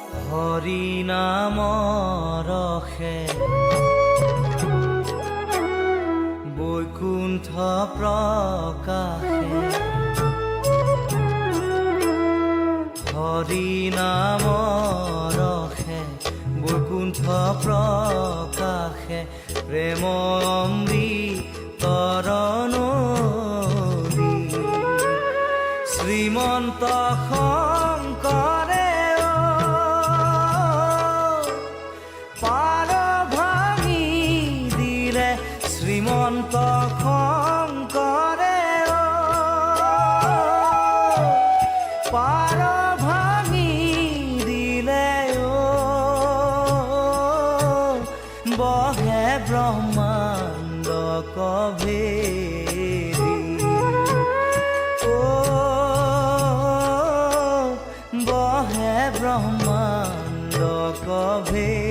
হৰি নাম ৰসে বৈকুণ্ঠ প্ৰকাশে হৰি নাম ৰসে বৈকুণ্ঠ প্ৰকাশে প্ৰেম অমৃতৰ নদী শ্ৰীমন্ত শংকৰে পাৰ ভাঙি দিলে শ্ৰীমন্ত শংকৰে পাৰ ভাঙি দিলে বহে ব্ৰহ্মাণ্ড কভেৰি বহে ব্ৰহ্মাণ্ড কভেৰি।